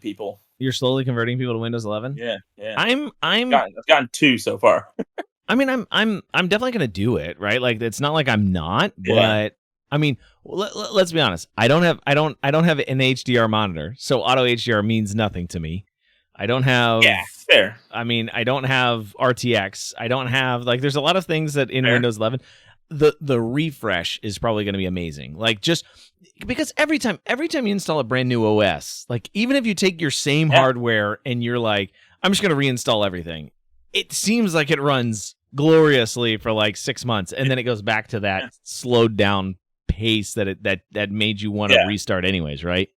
people. You're slowly converting people to Windows 11. Yeah, yeah. I'm I've gotten 2 so far. I mean, I'm definitely gonna do it, right? Like, it's not like I'm not, Yeah. but I mean, let's be honest. I don't have an HDR monitor, so auto HDR means nothing to me. I don't Yeah, have. fair, I mean, I don't have RTX. I don't have like. There's a lot of things that in fair. Windows 11, the refresh is probably going to be amazing. Like, just because every time you install a brand new OS, like even if you take your same Yeah, hardware and you're like, I'm just going to reinstall everything, it seems like it runs gloriously for like 6 months, and then it goes back to that yeah, slowed down pace that made you want to yeah. restart anyways, right?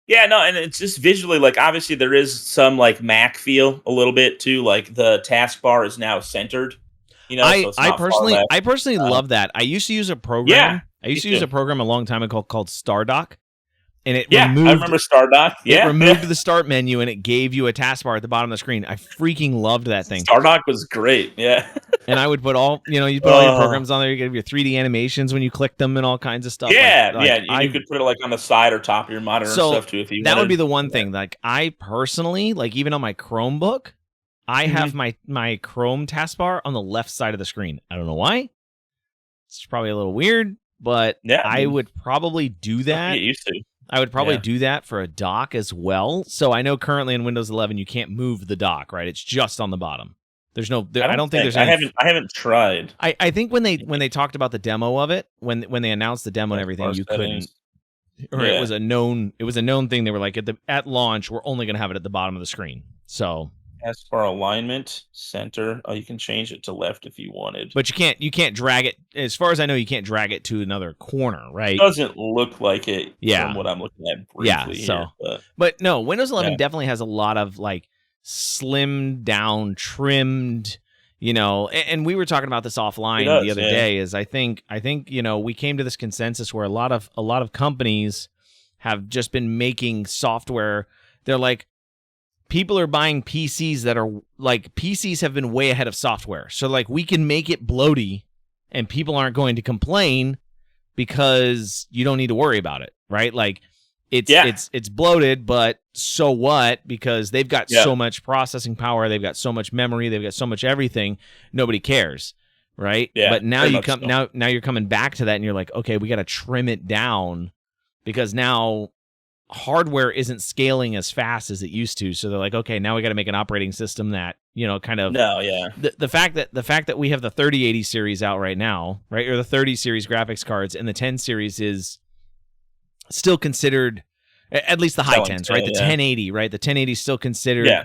Yeah, no, and it's just visually, like, obviously, there is some, like, Mac feel a little bit too, like, the taskbar is now centered, so I it's I not far personally left. I personally Uh love that. I used to use a Yeah, program. I me used to use too. a program a long time ago called Stardock, and it Yeah, I removed remember Stardock. it Yeah, yeah. removed the start menu and it gave you a taskbar at the bottom of the screen. I freaking loved that thing. Stardock was great, yeah. And I would put all you put all your Oh. programs on there. You get your 3D animations when you click them and all kinds of stuff. Like Yeah, yeah, like and you I could put it, like, on the side or top of your monitor and so stuff too if you that would be wanted. the one Yeah. thing. Like I personally, like even on my Chromebook, I have Mhm. my Chrome taskbar on the left side of the screen. I don't know why. It's probably a little weird, but Yeah, I I mean, would probably do stuff to that. get used to. I would probably Yeah. do that for a dock as well. So I know currently in Windows 11 you can't move the dock, right? It's just on the bottom. There's no. I I don't don't think think there's any. I haven't tried I think when they talked about the demo of it, when they announced the demo and everything, taskbar you couldn't. settings. Or Yeah. it was a known thing. They were like at launch, we're only going to have it at the bottom of the screen. So, Taskbar alignment, center. Oh, you can change it to left if you wanted. but you can't drag it. As far as I know, you can't drag it to another corner, right? Doesn't look like it from Yeah, what I'm looking at yeah. briefly here, So, but but no, Windows yeah. 11 definitely has a lot of like slimmed down, trimmed. And we were talking about this It offline the does, other yeah. day. Is I think we came to this consensus where a lot of companies have just been making software. They're like, people are buying PCs that are like, PCs have been way ahead of software. So like we can make it bloaty and people aren't going to complain because you don't need to worry about it, right? Like it's Yeah, it's it's bloated, but so what? Because they've got yeah, so much processing power, they've got so much memory, they've got so much everything, nobody cares, right? yeah, But now very you much come so. now you're coming back to that and you're like, okay, we got to trim it down because now hardware isn't scaling as fast as it used to. So they're like, okay, now we got to make an operating system that, kind of No, yeah. the fact that we have the 3080 series out right now, right? Or the 30 series graphics cards, and the 10 series is still considered, at least the high Selling 10s, right? still, The yeah. 1080, right? The 1080 is still considered Yeah,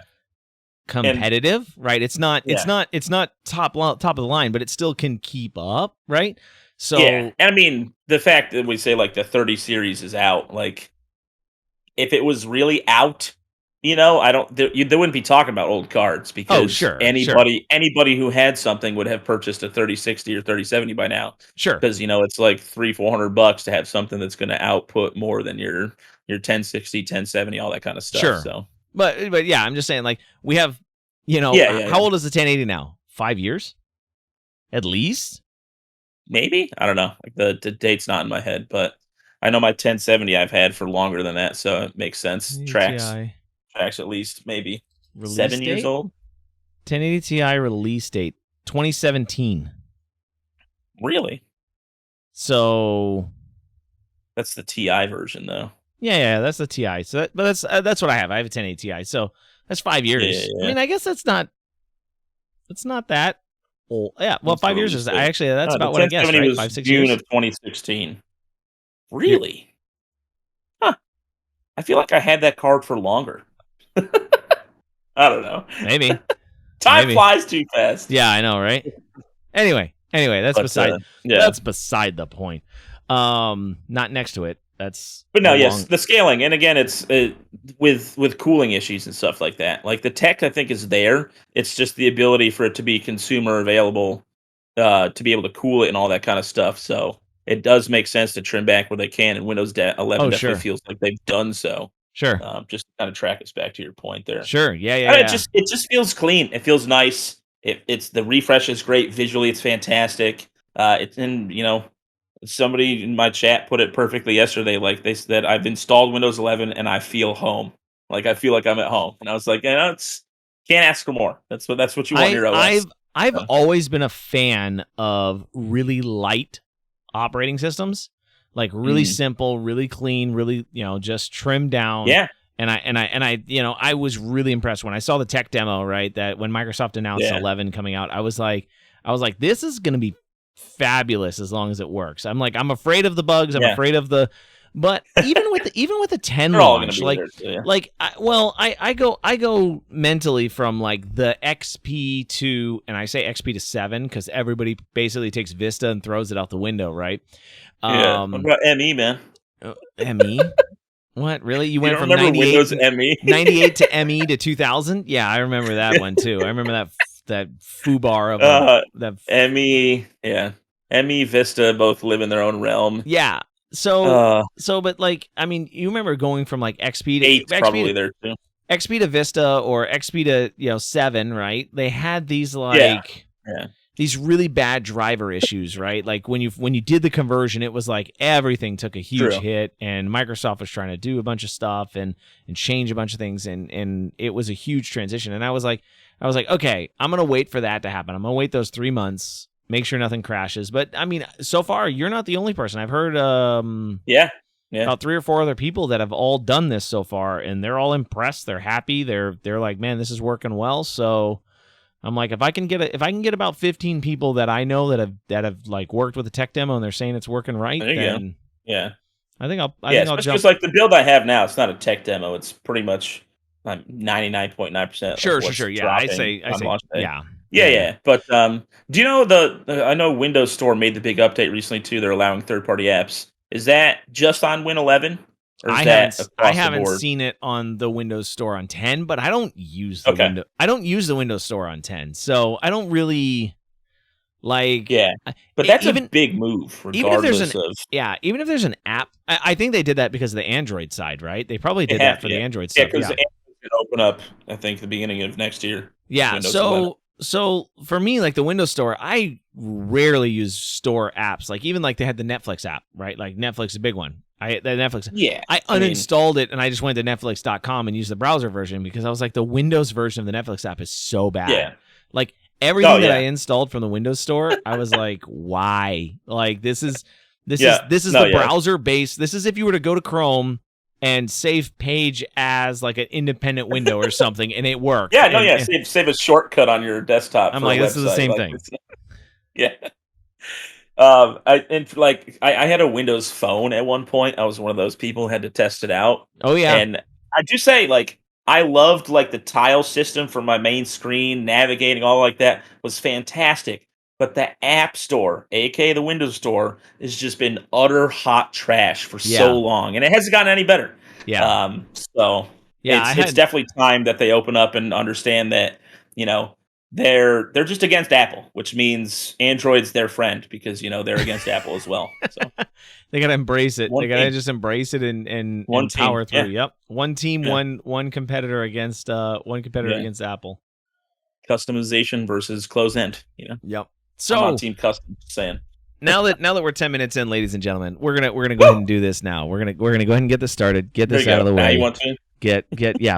and competitive, right? It's not it's yeah, not it's not top of the line, but it still can keep up, right? yeah, So, and I mean, the fact that we say, like, the 30 series is out, like, if it was really out, I don't they wouldn't be talking about old cards oh, because sure, sure. anybody who had something would have purchased a 3060 or 3070 by now. Sure. Because it's like 300-400 bucks to have something that's gonna output more than your 1060, 1070, all that kinda stuff, Sure. so But yeah, I'm just saying, like, we have, yeah, yeah, how yeah. old is the 1080 now? 5 years at least. Maybe? I don't know, like, the date's not in my head, but I know my 1070 I've had for longer than that, so it makes sense. 1080 Tracks Ti tracks at least maybe release 7 years date. old? 1080 Ti release date 2017. Really? So That's the TI version, though. yeah, that's the Ti. So but that's what I have. I have a 1080 Ti. So that's five Yeah, yeah, years. I yeah. mean, I guess that's not that old. Yeah, well, What's the 5 years release is date? actually that's The about what I guessed, 1070 right? was 5 6 June years. of 2016. You're, Really? Huh. I feel like I had that card for longer. I don't know. maybe, Time maybe. flies too fast. Yeah, I know, right? Anyway, that's But, beside yeah. that's beside the point. Not next to it. That's But a no, yes, long. the scaling, and again, it's with cooling issues and stuff like that. Like the tech, I think is there. It's just the ability for it to be consumer available, to be able to cool it and all that kind of stuff. So it does make sense to trim back where they can, and Windows 11 Oh, definitely sure, feels like they've done so. sure, Just to kind of track us back to your point there. sure. Yeah, yeah, I mean, yeah. it just feels clean. It feels nice. It's the refresh is great visually. It's fantastic. It's in Somebody in my chat put it perfectly yesterday. Like they said, I've installed Windows 11 and I feel home. Like I feel like I'm at home. And I was like, it's can't ask for more. That's what you want in I your OS. I've So, always been a fan of really light operating systems, like really mm, simple, really clean, really just trimmed down. yeah, I was really impressed when I saw the tech demo, right? That when Microsoft announced yeah, 11 coming out, I was like, this is going to be fabulous as long as it works. I'm afraid of the bugs. I'm yeah. afraid of but even with the 10 They're all gonna launch, be there. So, yeah. I go mentally from like the XP to, and I say XP to 7 because everybody basically takes Vista and throws it out the window, right? Yeah. What about ME, man? ME. What, really? You You went don't from remember Windows ME? 98 to ME to 2000? Yeah, I remember that one too. I remember that foobar of that. ME, yeah. ME, Vista both live in their own realm. Yeah. But like, I mean, you remember going from like XP to 8's probably there too. XP to Vista or XP to 7, right? They had these Yeah. these really bad driver issues, right? Like when you did the conversion, it was like everything took a huge True. hit, and Microsoft was trying to do a bunch of stuff and change a bunch of things, and it was a huge transition. And I was like, okay, I'm gonna wait for that to happen. I'm gonna wait those 3 months, make sure nothing crashes. But I mean, so far you're not the only person. I've heard Yeah. about 3 or 4 other people that have all done this so far, and they're all impressed. They're happy. They're like, man, this is working well. So I'm like, if I can get about 15 people that I know that have like worked with the tech demo and they're saying it's working right, There you then go. Yeah. I think I'll Especially jump. because like the build I have now, it's not a tech demo. It's pretty much 99.9%. Sure. Yeah, I say, yeah. Yeah. But do you know I know Windows Store made the big update recently too. They're allowing third-party apps. Is that just on Win 11, or is that I across the haven't board? seen it on the Windows Store on 10, but I don't use the I don't use the Windows Store on 10, so I don't really like. Yeah, but that's a big move, regardless of. Even if there's an app, I think they did that because of the Android side, right? They probably did that for the Android stuff. Yeah, because Android's going to open up, I think, the beginning of next year. Yeah, so for me, like the Windows Store, I rarely use store apps. Like even like they had the Netflix app, right? Like Netflix is a big one. I uninstalled it and I just went to netflix.com and used the browser version because I was like, the Windows version of the Netflix app is so bad. Yeah. Like everything that I installed from the Windows Store, I was like, why? Like this is the browser base. This is if you were to go to Chrome and save Page as like an independent window or something, and it worked. Save a shortcut on your desktop. I'm like, this is the same thing. Yeah. I had a Windows Phone at one point. I was one of those people who had to test it out. Oh yeah. And I do say, like, I loved like the tile system for my main screen, navigating, all like that was fantastic. But the App Store, aka the Windows Store, has just been utter hot trash for so long, and it hasn't gotten any better. Yeah. It's definitely time that they open up and understand that they're just against Apple, which means Android's their friend because they're against Apple as well. So they gotta embrace it. They gotta just embrace it and power through. Yeah. Yep, one team, one competitor against against Apple. Customization versus closed end. Yep. So I'm on team custom. Just saying. now that we're 10 minutes in, ladies and gentlemen, we're gonna go ahead and do this now. We're gonna go ahead and get this started. Get this out of the way. Now you want to?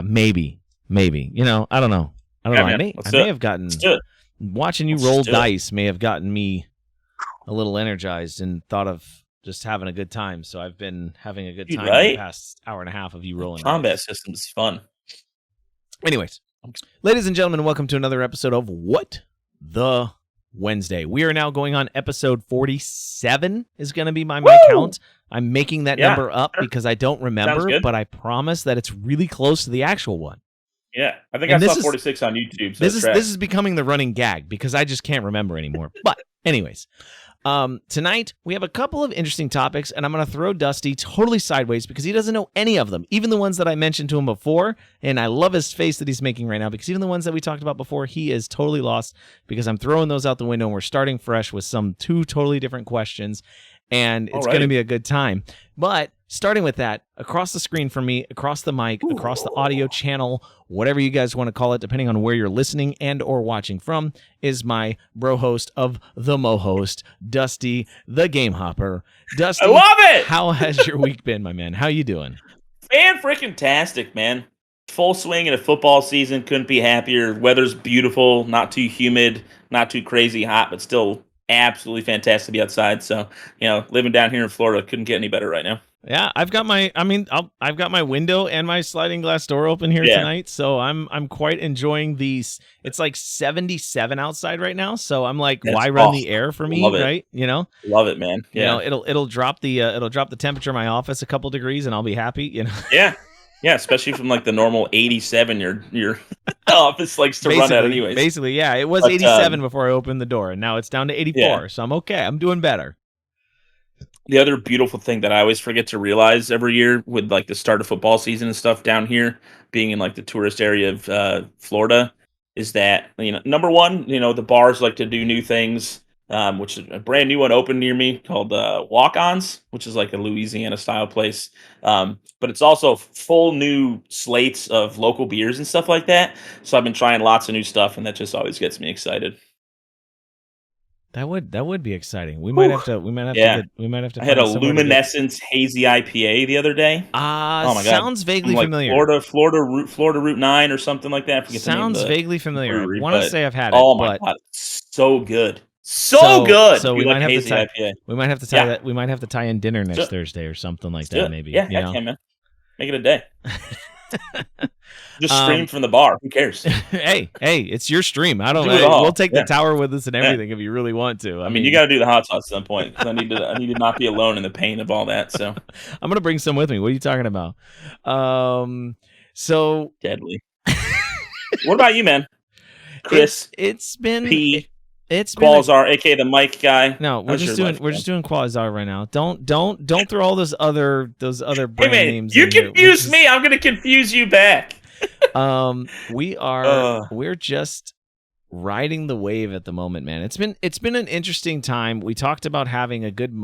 Maybe. I don't know. I may have gotten watching you roll dice may have gotten me a little energized and thought of just having a good time. So I've been having a good time in the past hour and a half of you rolling. Combat system's fun. Anyways, ladies and gentlemen, welcome to another episode of What the Wednesday. We are now going on episode 47 is going to be my count. I'm making that number up because I don't remember, but I promise that it's really close to the actual one. Yeah, I think I saw 46 on YouTube. So this is becoming the running gag because I just can't remember anymore. But anyways, tonight we have a couple of interesting topics, and I'm going to throw Dusty totally sideways because he doesn't know any of them, even the ones that I mentioned to him before. And I love his face that he's making right now because even the ones that we talked about before, he is totally lost because I'm throwing those out the window and we're starting fresh with two totally different questions, and it's going to be a good time. But starting with that, across the screen from me, across the mic, across the audio channel, whatever you guys want to call it, depending on where you're listening and or watching from, is my bro host of the Mo host, Dusty, the Game Hopper. Dusty, I love it. How has your week been, my man? How you doing? Fan-freaking-tastic, man. Full swing in a football season. Couldn't be happier. Weather's beautiful, not too humid, not too crazy hot, but still absolutely fantastic to be outside. So, living down here in Florida, couldn't get any better right now. Yeah, I've got my window and my sliding glass door open here tonight, so I'm quite enjoying these. It's like 77 outside right now, so I'm like, why run the air for me, right? Love it, man. Yeah, it'll drop the temperature in my office a couple degrees, and I'll be happy. Yeah, especially from like the normal 87 your office likes to run at anyways. Basically, yeah, it was 87 before I opened the door, and now it's down to 84, so I'm okay. I'm doing better. The other beautiful thing that I always forget to realize every year with like the start of football season and stuff down here, being in like the tourist area of Florida, is that, number one, the bars like to do new things, which is a brand new one opened near me called Walk-Ons, which is like a Louisiana style place. But it's also full new slates of local beers and stuff like that. So I've been trying lots of new stuff, and that just always gets me excited. That would be exciting. We might have to. I had a Luminescence Hazy IPA the other day. Oh my god, sounds vaguely familiar. Florida Route 9 or something like that. I forget sounds the name vaguely familiar. I want to say I've had it. Oh my god, so good, so good. So we might have to tie. IPA. We might have to tie that. We might have to tie in dinner next Thursday or something like that. Maybe. Yeah, can, man. Make it a day. Just stream from the bar. Who cares? hey, it's your stream. I don't know. We'll take the tower with us and everything if you really want to. I mean, you got to do the hot sauce at some point. I need to not be alone in the pain of all that. So I'm gonna bring some with me. What are you talking about? So deadly. What about you, man? Chris, it's been Qualzar, aka the Mike guy. No, we're just doing Qualzar right now. Don't throw all those other brand names. You confuse me. I'm gonna confuse you back. We're just riding the wave at the moment, man. It's been an interesting time. We talked about having a good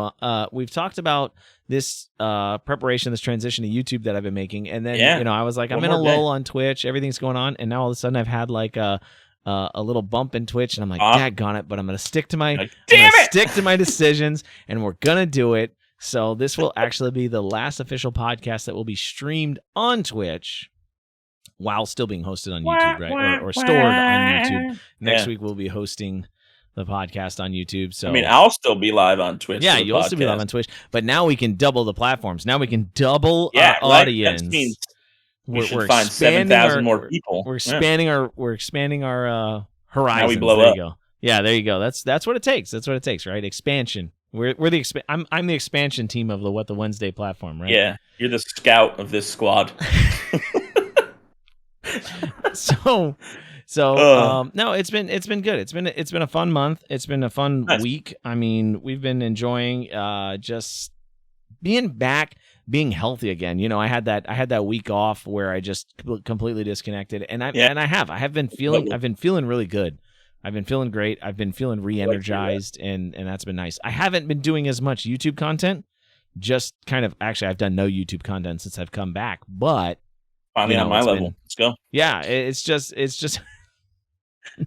we've talked about this preparation, this transition to YouTube that I've been making, and then I was like, I'm in a lull on Twitch, everything's going on, and now all of a sudden I've had like a little bump in Twitch, and I'm like, daggone it, but I'm gonna stick to my stick to my decisions, and we're gonna do it. So this will actually be the last official podcast that will be streamed on Twitch while still being hosted on YouTube, right? Or stored on YouTube. Next week we'll be hosting the podcast on YouTube. So I'll still be live on Twitch. Yeah, you'll still be live on Twitch. But now we can double the platforms. Now we can double our audience. That means we should find 7,000 more people. We're expanding our horizons. Now we blow there up. You go. Yeah, there you go. That's what it takes. That's what it takes, right? Expansion. We're the I'm the expansion team of the What the Wednesday platform, right? Yeah, you're the scout of this squad. No, it's been good. It's been a fun month. It's been a fun week. I mean, we've been enjoying just being back, being healthy again. I had that week off where I just completely disconnected, and I've been feeling really good. I've been feeling great. I've been feeling re-energized, and that's been nice. I haven't been doing as much YouTube content. Just kind of actually, I've done no YouTube content since I've come back, but finally on my level. Let's go. Yeah, it's just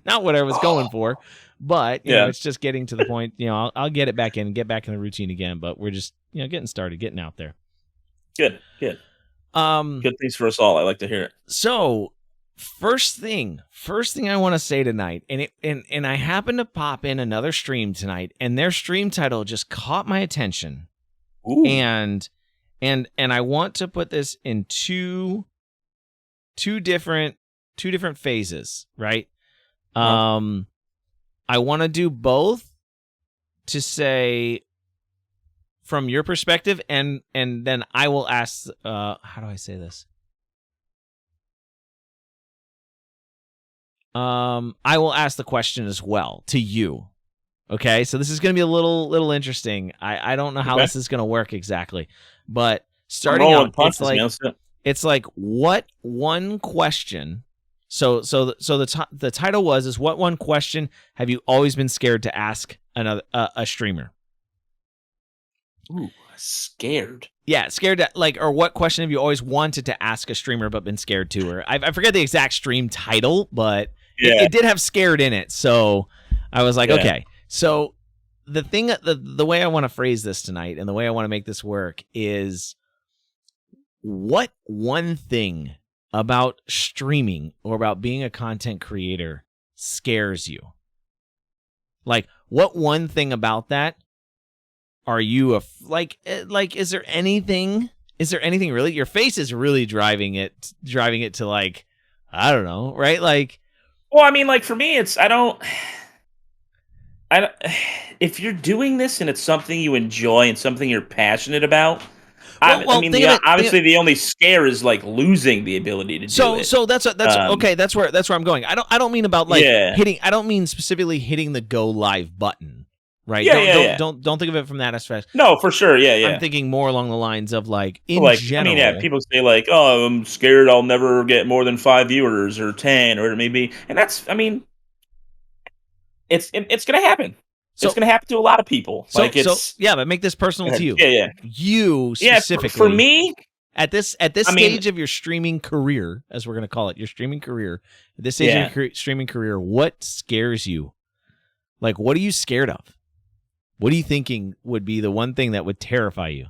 not what I was going for, but you know, it's just getting to the point. I'll get it back in and get back in the routine again. But we're just getting started, getting out there. Good. Good things for us all. I like to hear it. So first thing I want to say tonight, and I happened to pop in another stream tonight, and their stream title just caught my attention. Ooh. And I want to put this in two different phases, right? I want to do both to say from your perspective, and then I will ask, how do I say this? I will ask the question as well to you. Okay, so this is going to be a little interesting. I don't know how this is going to work exactly, but starting out, it's like what one question. So the title was what one question have you always been scared to ask a streamer? Ooh. Scared. Yeah, scared to, like, or what question have you always wanted to ask a streamer but been scared to? Or I forget the exact stream title, but Yeah. it did have scared in it. So I was like, Yeah. okay. So the way I want to phrase this tonight and the way I want to make this work is, what one thing about streaming or about being a content creator scares you? Like, what one thing about that are you like, is there anything really? Your face is really driving it to, like, I don't know, right? Like, well, I mean, like, for me, it's I don't if you're doing this and it's something you enjoy and something you're passionate about, I mean, obviously the only scare is like losing the ability to do it. So that's okay. That's where I'm going. I don't mean about like hitting. I don't mean specifically hitting the go live button, right? Don't think of it from that aspect. No, for sure. Yeah. I'm thinking more along the lines of like, in general. I mean, people say like, oh, I'm scared I'll never get more than 5 viewers or 10 or it may be, and that's, I mean, it's gonna happen. So, it's going to happen to a lot of people. But make this personal to you. Yeah. You specifically. For me, at this stage of your streaming career, as we're going to call it, your streaming career, at this stage of your streaming career, what scares you? Like, what are you scared of? What are you thinking would be the one thing that would terrify you?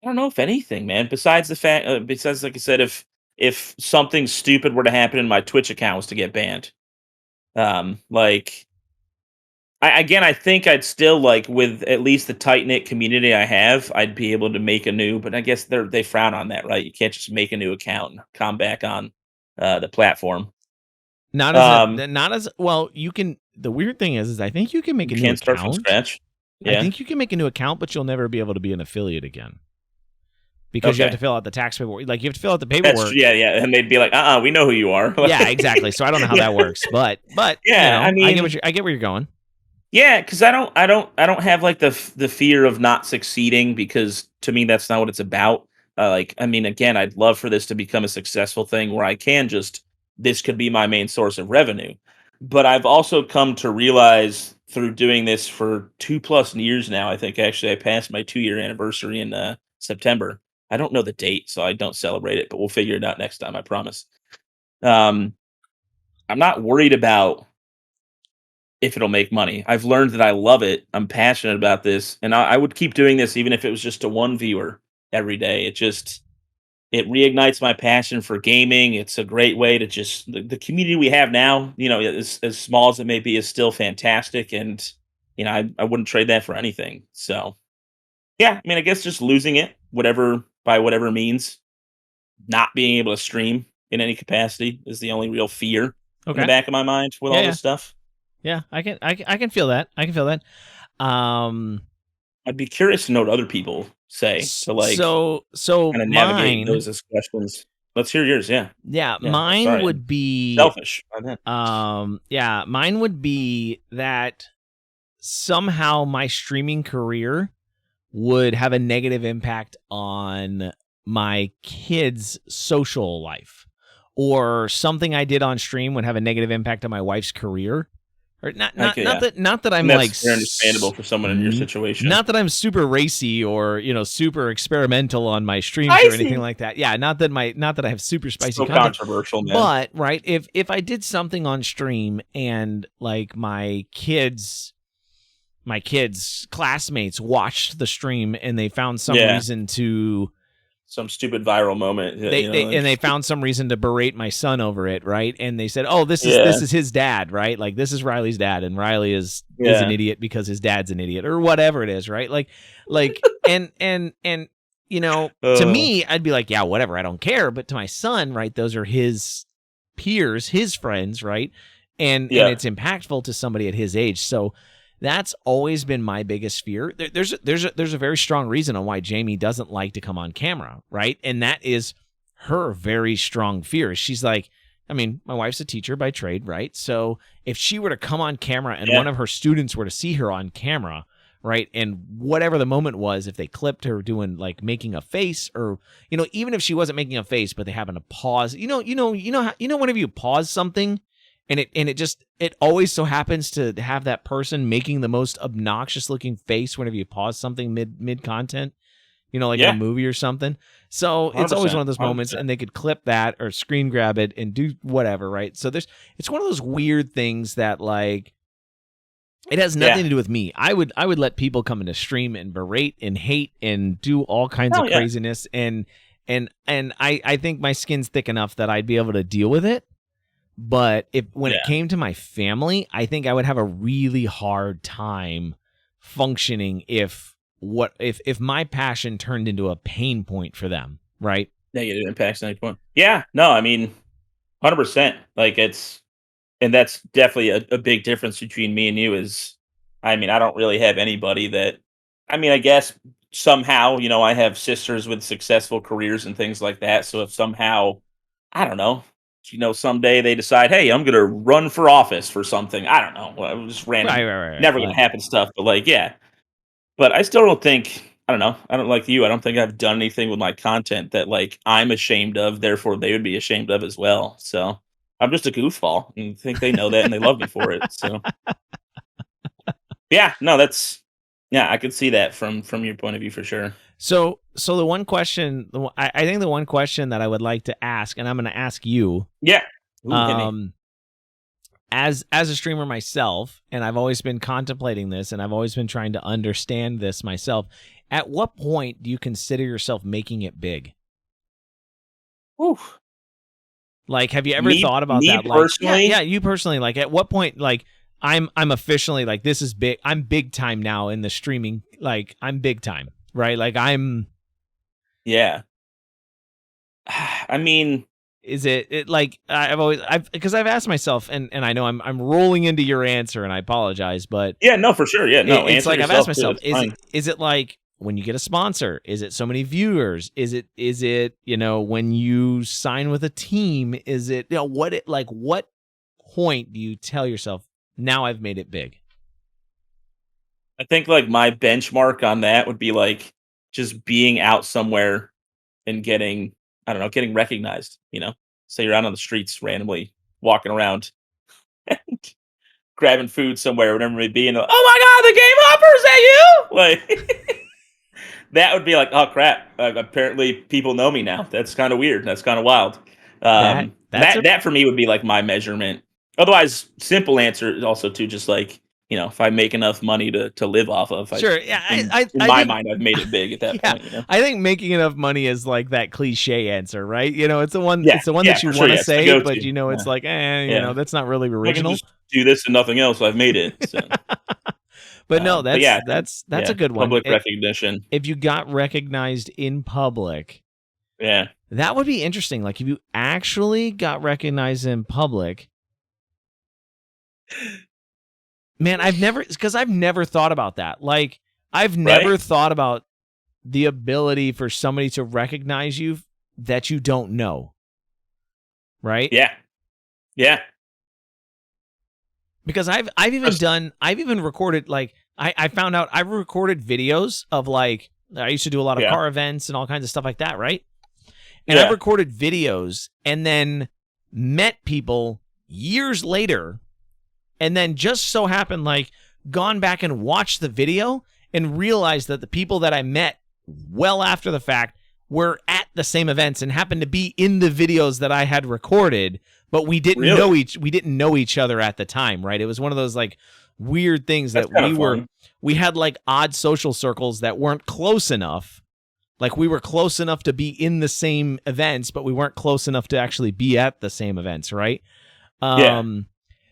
I don't know if anything, man. Besides the fact, like I said, if something stupid were to happen and my Twitch account was to get banned, like. I think I'd still, like, with at least the tight-knit community I have, I'd be able to make a new, but I guess they frown on that, right? You can't just make a new account and come back on the platform. Not as well. You can. The weird thing is I think you can make a new account. Start from scratch. Yeah. I think you can make a new account, but you'll never be able to be an affiliate again. Because you have to fill out the tax paperwork. Like, you have to fill out the paperwork. Yeah. And they'd be like, we know who you are. Yeah, exactly. So I don't know how that works, but yeah, I mean, I get where you're going. Yeah, because I don't have like the fear of not succeeding, because to me that's not what it's about. Like, I mean, again, I'd love for this to become a successful thing where I can this could be my main source of revenue. But I've also come to realize through doing this for 2+ years now. I think actually I passed my 2-year anniversary in September. I don't know the date, so I don't celebrate it, but we'll figure it out next time. I promise. I'm not worried about if it'll make money. I've learned that I love it. I'm passionate about this, and I would keep doing this even if it was just to one viewer every day. It reignites my passion for gaming. It's a great way to just the community we have now, as small as it may be, is still fantastic, and I wouldn't trade that for anything. So, yeah, I mean, I guess just losing it, by whatever means, not being able to stream in any capacity is the only real fear in the back of my mind with all this stuff. Yeah, I can feel that. I'd be curious to know what other people say. So kind of navigate those as questions. Let's hear yours. Yeah. Mine would be selfish. Mine would be that somehow my streaming career would have a negative impact on my kids' social life, or something I did on stream would have a negative impact on my wife's career. Or not that I'm that's like very understandable for someone in your situation. Not that I'm super racy or super experimental on my streams or anything like that. Yeah, not that I have super spicy content. Controversial, man. But right, if I did something on stream and like my kids' classmates watched the stream and they found some reason to. Some stupid viral moment. They found some reason to berate my son over it, right? And they said, "Oh, this is his dad, right? Like, this is Riley's dad, and Riley is an idiot because his dad's an idiot, or whatever it is, right? Like, and to me, I'd be like, yeah, whatever, I don't care. But to my son, right, those are his peers, his friends, right? And it's impactful to somebody at his age, so. That's always been my biggest fear. There's a very strong reason on why Jamie doesn't like to come on camera, right? And that is her very strong fear. She's like, I mean, my wife's a teacher by trade, right? So if she were to come on camera and one of her students were to see her on camera, right, and whatever the moment was, if they clipped her doing like making a face, or even if she wasn't making a face, but they happen to pause, whenever you pause something it always so happens to have that person making the most obnoxious looking face whenever you pause something mid content, like in a Yeah, movie or something. So it's always 100%, one of those moments, 100%. and they could clip that or screen grab it and do whatever, right? So it's one of those weird things that like it has nothing Yeah. to do with me. I would let people come into stream and berate and hate and do all kinds Oh of yeah. craziness, and I think my skin's thick enough that I'd be able to deal with it. But when it Yeah. came to my family, I think I would have a really hard time functioning if my passion turned into a pain point for them, right? Negative impacts on each one. Yeah. No, I mean, 100%. Like and that's definitely a big difference between me and you is, I mean, I don't really have anybody that, I mean, I guess somehow, I have sisters with successful careers and things like that. So if somehow, I don't know, someday they decide, hey, I'm going to run for office for something. I don't know. Well, just Right, random, right, right, right. never going to happen stuff. But like, yeah. But I still don't think, I don't know. I don't like you. I don't think I've done anything with my content that like I'm ashamed of. Therefore, they would be ashamed of as well. So I'm just a goofball, and I think they know that, and they love me for it. So yeah, no, yeah, I could see that from your point of view for sure. So the one question, I think the one question that I would like to ask, and I'm going to ask you, Yeah. Ooh, hit me. um, as a streamer myself, and I've always been contemplating this, and I've always been trying to understand this myself. At what point do you consider yourself making it big? Ooh. Like, have you ever Me, thought about me that? Like, yeah, personally. you personally. Like, at what point, like, I'm officially like, this is big. I'm big time now in the streaming. Like, I'm big time, right? Like, Yeah. I mean, is it like because I've asked myself, and I know I'm rolling into your answer, and I apologize, but yeah, no, for sure. Yeah, no, it's answer like I've asked yourself too. myself, It's fine. is it like when you get a sponsor? Is it so many viewers? Is it when you sign with a team? Is it what point do you tell yourself now I've made it big? I think like my benchmark on that would be like just being out somewhere and getting, I don't know, getting recognized, Say you're out on the streets randomly walking around and grabbing food somewhere, whatever it may be, and like, oh my god, the game hopper, is that you? Like that would be like, oh crap. Apparently people know me now. That's kind of weird. That's kind of wild. That's a That for me would be like my measurement. Otherwise, simple answer is also to just like, if I make enough money to live off of, sure. Yeah, in I my think mind, I've made it big at that yeah, point. I think making enough money is like that cliche answer, right? It's the one Yeah, it's the one yeah, that you for sure. want to Yeah, it's the say, but go-to. it's Yeah, like, yeah. that's not really I can original. just do this and nothing else. I've made it. So, But no, but yeah, I think, that's a yeah, good one. public recognition. If you got recognized in public, Yeah, that would be interesting. Like if you actually got recognized in public, man, I've never thought about that. Like I've right. never thought about the ability for somebody to recognize you that you don't know, right? Yeah, yeah. Because I've even recorded like I found out I've recorded videos of like I used to do a lot of Yeah, car events and all kinds of stuff like that, right? And I've yeah. recorded videos and then met people years later and then just so happened like gone back and watched the video and realized that the people that I met well after the fact were at the same events and happened to be in the videos that I had recorded, but Really, we didn't know each other at the time, right? It was one of those like weird things that's that kind of fun. we had like odd social circles that weren't close enough. Like we were close enough to be in the same events, but we weren't close enough to actually be at the same events, right? Yeah, Um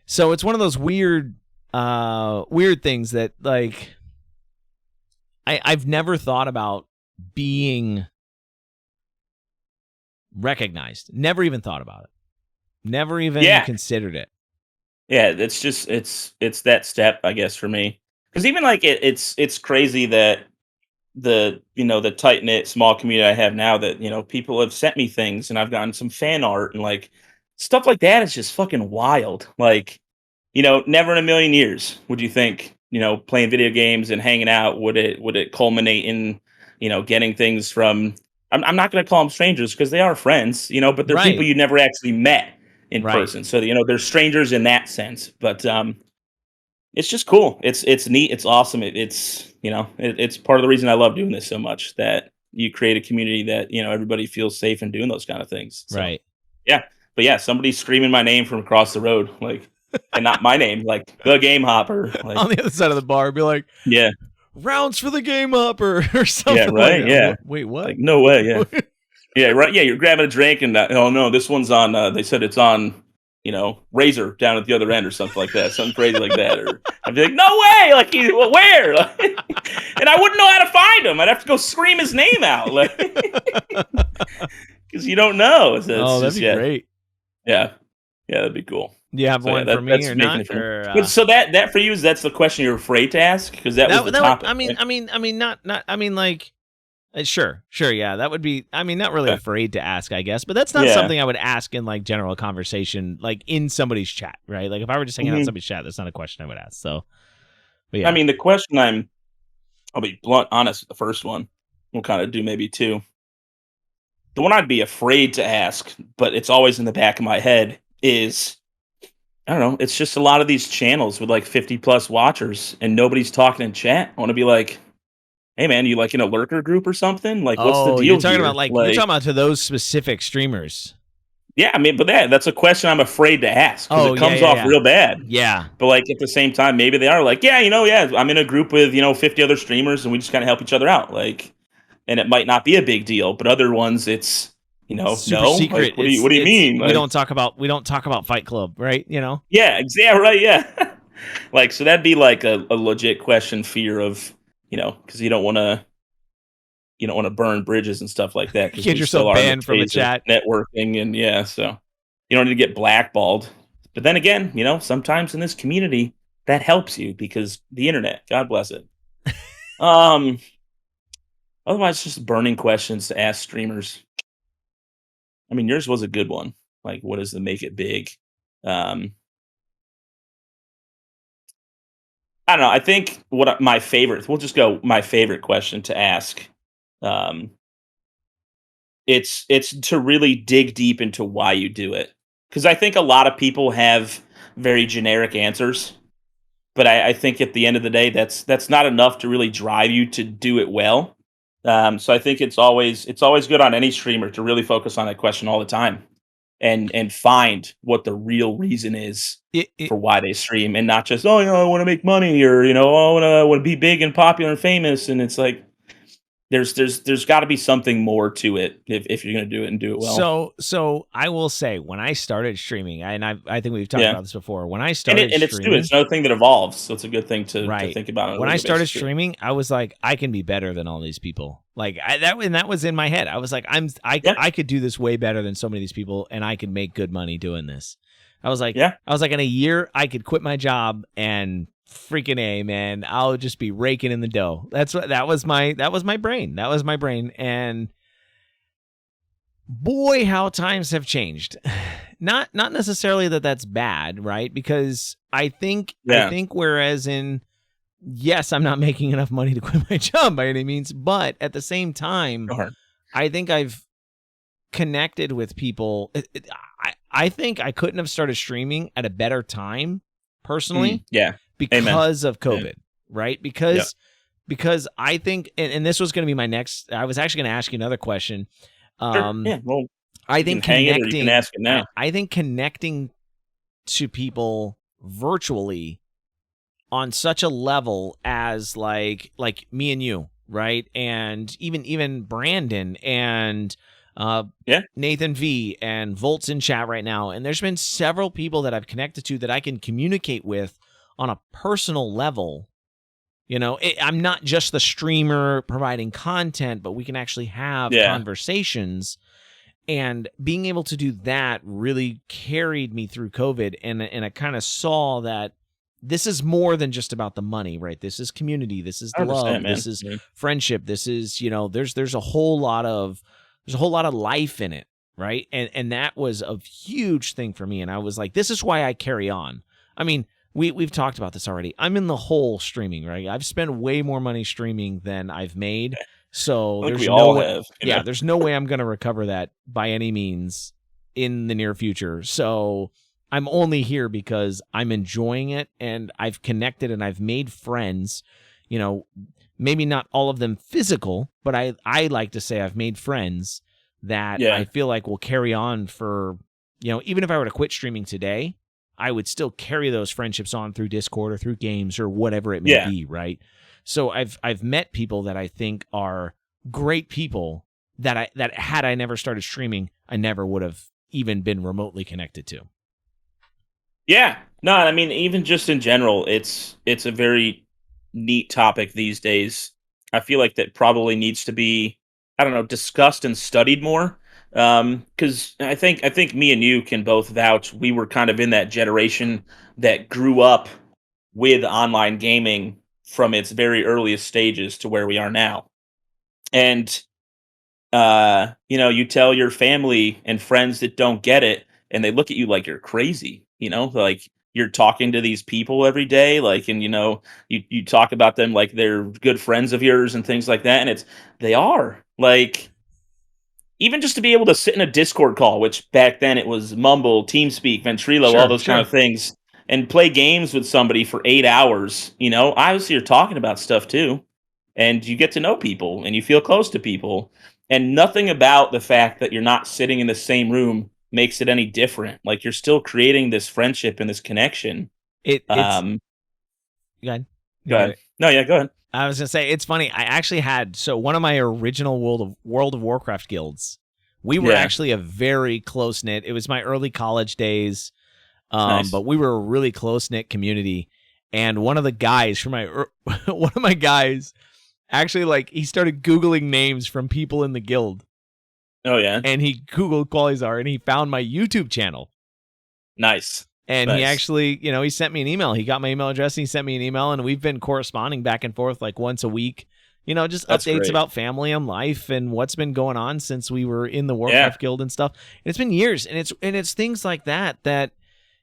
so it's one of those weird things that like I've never thought about being recognized. Never even thought about it. Never even yeah, considered it. yeah. It's just it's that step, I guess, for me. Because even like it's crazy that the tight knit small community I have now that people have sent me things and I've gotten some fan art and like stuff like that is just fucking wild. Like never in a million years would you think playing video games and hanging out would it culminate in getting things from I'm not going to call them strangers because they are friends but they're people Right. you never actually met in Right. person. So they're strangers in that sense, but it's just cool. It's neat. It's awesome. It's part of the reason I love doing this so much. That you create a community that everybody feels safe in doing those kind of things. So Right. yeah, but yeah, somebody screaming my name from across the road, like, and not my name, like the Game Hopper, like On the other side of the bar, be like, yeah, rounds for the Game Hopper or yeah, something like right, that. yeah, Wait, what? like no way, yeah. Yeah, right. Yeah, you're grabbing a drink, and oh no, this one's on. They said it's on, Razor down at the other end, or something like that, something crazy like that. Or I'd be like, no way, like where? And I wouldn't know how to find him. I'd have to go scream his name out, like, because you don't know. It's Oh, that'd just be great. yeah, that'd be cool. Do you have So yeah, one for me that's or making not? it fun. Or But so that for you is that's the question you're afraid to ask because that was the topic. I mean, not. I mean, like, sure, yeah, that would be. I mean, not really Okay. afraid to ask, I guess, but that's not Yeah. something I would ask in like general conversation, like in somebody's chat, right? Like if I were just hanging out in Mhm. somebody's chat, that's not a question I would ask. So, but yeah, I mean, the question I'll be blunt, honest with the first one. We'll kind of do maybe two. The one I'd be afraid to ask, but it's always in the back of my head is I don't know. It's just a lot of these channels with like 50 plus watchers and nobody's talking in chat. I want to be like, hey man, you like in a lurker group or something? Like, what's the oh, deal you're talking here? about like you're talking about to those specific streamers. Yeah, I mean, but that's a question I'm afraid to ask because Oh, it comes yeah, off yeah. real bad. Yeah, But like at the same time, maybe they are like, yeah, I'm in a group with 50 other streamers, and we just kind of help each other out. Like, and it might not be a big deal, but other ones, it's super no. secret. Like, what do you mean? We Like, don't talk about Fight Club, right? yeah, right, yeah. Like, so that'd be like a legit question, fear of because you don't want to burn bridges and stuff like that because Get we still yourself are in the banned from the phase of chat. networking, and yeah, so you don't need to get blackballed. But then again, sometimes in this community that helps you because the internet, God bless it. Um, Otherwise, just burning questions to ask streamers. I mean, yours was a good one. Like, what does the make it big? Um, I don't know. I think my favorite. We'll just go my favorite question to ask. Um, it's to really dig deep into why you do it because I think a lot of people have very generic answers, but I think at the end of the day, that's not enough to really drive you to do it well. So I think it's always good on any streamer to really focus on that question all the time, and find what the real reason is It for why they stream, and not just I want to make money or I want to be big and popular and famous. And it's like there's got to be something more to it if you're gonna do it and do it well. So I will say when I started streaming, and I think we've talked Yeah. about this before. When I And started it's streaming, it's another thing that evolves, so it's a good thing to right. think about. On a When I regular started basis, too. streaming, I was like, I can be better than all these people. Like that was in my head. I was like, Yeah. I could do this way better than so many of these people, and I could make good money doing this. I was like, Yeah. in a year I could quit my job and freaking A, man, I'll just be raking in the dough. That was my brain. That was my brain. And boy, how times have changed. Not necessarily that's bad, right? Because I think Yeah. whereas in yes, I'm not making enough money to quit my job by any means, but at the same time, Sure. I think I've connected with people. I think I couldn't have started streaming at a better time personally Yeah. because of Yeah. COVID, right? Because I think, and this was going to be my next. I was actually going to ask you another question. Sure. Yeah. Well, I you think can hang it or you connecting. can ask it now. I think connecting to people virtually on such a level as like me and you, right? And even Brandon and Yeah. Nathan V and Volt's in chat right now. And there's been several people that I've connected to that I can communicate with on a personal level. I'm not just the streamer providing content, but we can actually have Yeah. conversations. And being able to do that really carried me through COVID. And I kind of saw that this is more than just about the money, right? This is community. This is 100%, love. man. This is Yeah. friendship. This is, there's a whole lot of life in it, right? And that was a huge thing for me. And I was like, this is why I carry on. I mean, we've talked about this already. I'm in the hole streaming, right? I've spent way more money streaming than I've made. So I think there's we no all way, have. yeah, there's no way I'm going to recover that by any means. in the near future. So I'm only here because I'm enjoying it, and I've connected and I've made friends. You know, maybe not all of them physical, but I like to say I've made friends that Yeah. I feel like will carry on for, even if I were to quit streaming today, I would still carry those friendships on through Discord or through games or whatever it may Yeah. be, right? So I've met people that I think are great people that had I never started streaming, I never would have even been remotely connected to. Yeah. No, I mean, even just in general, it's a very neat topic these days. I feel like that probably needs to be, I don't know, discussed and studied more. Because I think me and you can both vouch we were kind of in that generation that grew up with online gaming from its very earliest stages to where we are now. And you tell your family and friends that don't get it, and they look at you like you're crazy, like you're talking to these people every day, like, and you talk about them like they're good friends of yours and things like that, and they are like, even just to be able to sit in a Discord call, which back then it was Mumble, TeamSpeak, Ventrilo, all Sure, those kind sure. of things, and play games with somebody for 8 hours. Obviously you're talking about stuff too, and you get to know people and you feel close to people, and nothing about the fact that you're not sitting in the same room makes it any different. Like, you're still creating this friendship and this connection. It's Um, go ahead. Go No, ahead. No, yeah, go ahead. I was gonna say it's funny. I actually had one of my original World of Warcraft guilds. We were Yeah, actually a very close knit. It was my early college days, nice. but we were a really close knit community. And one of the guys from one of my guys actually, like, he started Googling names from people in the guild, Oh yeah, and he Googled Qualizar, and he found my YouTube channel. nice, And he nice. actually, he sent me an email. He got my email address and he sent me an email, and we've been corresponding back and forth like once a week. Just That's updates great. about family and life and what's been going on since we were in the Yeah, Warcraft Guild and stuff. And it's been years, and it's things like that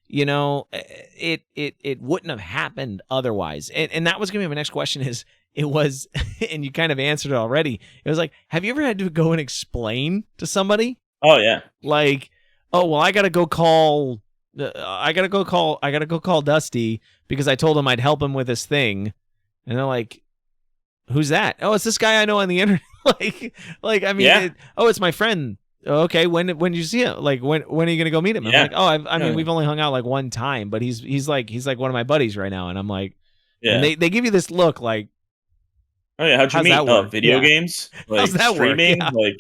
it wouldn't have happened otherwise. And that was gonna be my next question is, it was, and you kind of answered it already. It was like, have you ever had to go and explain to somebody, oh yeah, like, oh, well, I gotta go call Dusty because I told him I'd help him with his thing. And they're like, who's that? Oh, it's this guy I know on the internet. I mean, yeah, it's my friend. "Oh, okay, when did you see him? Like, when are you gonna go meet him?" I'm yeah, like, "Oh, I mean, yeah, we've only hung out like one time, but he's like one of my buddies right now." And I'm like, and yeah. they give you this look like, Oh yeah, how'd you how's that meet? Oh, work? video Yeah, games, how's like that work? streaming, Yeah, like,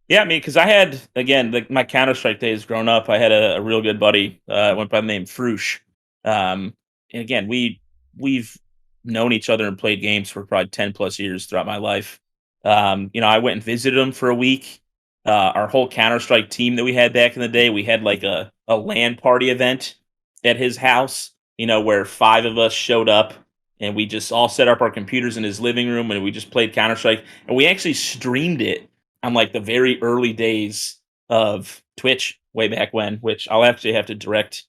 yeah. I mean, because I had, again, like, my Counter Strike days growing up. I had a real good buddy. Went by the name Frush. And again, we've known each other and played games for probably 10 plus years throughout my life. I went and visited him for a week. Our whole Counter Strike team that we had back in the day, we had like a LAN party event at his house. Where five of us showed up, and we just all set up our computers in his living room, and we just played Counter Strike, and we actually streamed it on like the very early days of Twitch way back when. Which I'll actually have to direct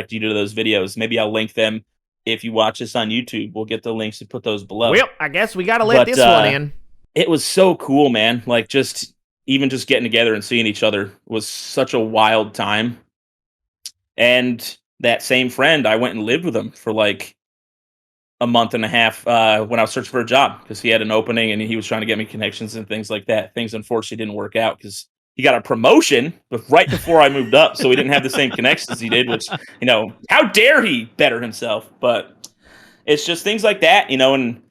you to those videos. Maybe I'll link them if you watch this on YouTube. We'll get the links and put those below. well, I guess we got to let But this one in. it was so cool, man. Like, just even just getting together and seeing each other was such a wild time. And that same friend, I went and lived with him for like a month and a half when I was searching for a job, because he had an opening and he was trying to get me connections and things like that. Things unfortunately didn't work out because he got a promotion, but right before I moved up, so he didn't have the same connections he did. Which, how dare he better himself? But it's just things like that, and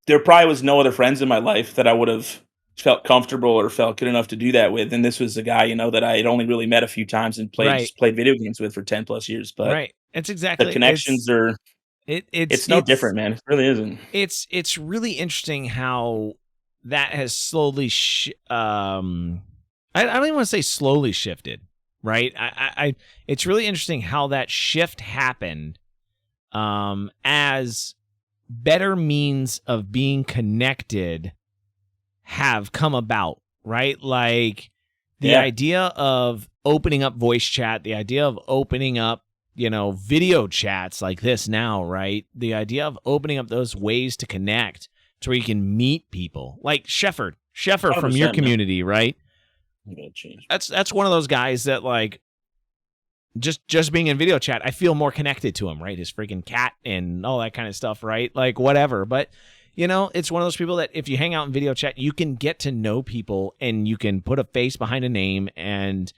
there probably was no other friends in my life that I would have felt comfortable or felt good enough to do that with. And this was a guy, that I had only really met a few times and Right, played video games with for 10 plus years. But right. It's the exactly connections are, it's no different, man. It really isn't. it's really interesting how that has slowly I don't even want to say slowly shifted, right? It's really interesting how that shift happened, as better means of being connected have come about, right? Like the Yeah. idea of opening up voice chat, the idea of opening up, video chats like this now, right? The idea of opening up those ways to connect to where you can meet people like Sheffer from your 100%, man. community, right? I'm gonna change. That's one of those guys that like just being in video chat, I feel more connected to him, right? His freaking cat and all that kind of stuff, right? Like whatever. But you know, it's one of those people that if you hang out in video chat, you can get to know people and you can put a face behind a name, and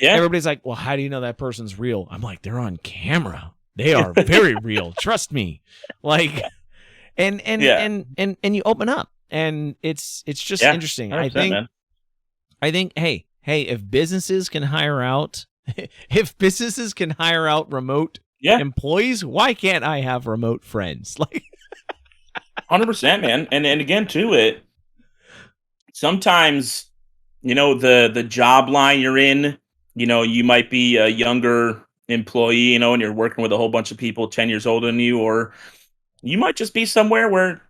everybody's like, well, how do you know that person's real? I'm like, they're on camera. They are very real. Trust me. Like, and you open up, and it's just interesting. I think, hey, if businesses can hire out, if businesses can hire out remote employees, why can't I have remote friends? Like, 100%, man. And again, too, it sometimes, you know, the job line you're in, you know, you might be a younger employee, you know, and you're working with a whole bunch of people 10 years older than you, or you might just be somewhere where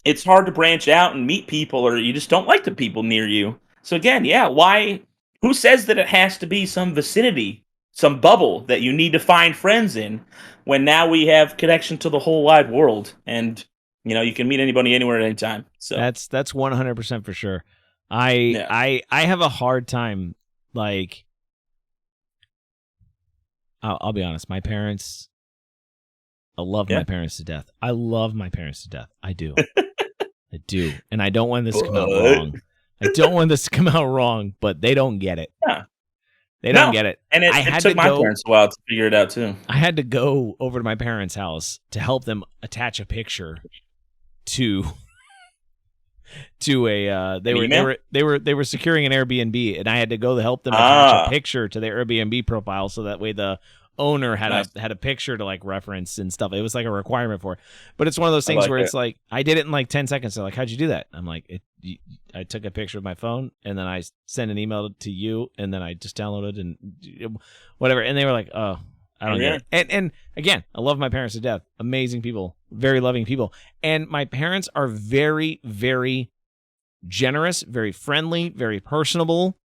it's hard to branch out and meet people, or you just don't like the people near you. So again, why? Who says that it has to be some vicinity, some bubble that you need to find friends in, when now we have connection to the whole wide world, and you know you can meet anybody anywhere at any time. So that's 100% for sure. I have a hard time, like, I'll be honest. My parents, I love my parents to death. I love my parents to death. I do. I do. And I don't want this to come out wrong. I don't want this to come out wrong, but they don't get it. Yeah. They don't get it. And it took my parents a while to figure it out too. I had to go over to my parents' house to help them attach a picture to a they were securing an Airbnb, and I had to go to help them attach a picture to their Airbnb profile, so that way the owner had a picture to like reference and stuff. It was like a requirement for it. But it's one of those things where it's like, I did it in like 10 seconds. They're like, how'd you do that? I'm like, I took a picture of my phone, and then I sent an email to you, and then I just downloaded and whatever. And they were like, oh, I don't get it. And again, I love my parents to death. Amazing people, very loving people. And my parents are very, very generous, very friendly, very personable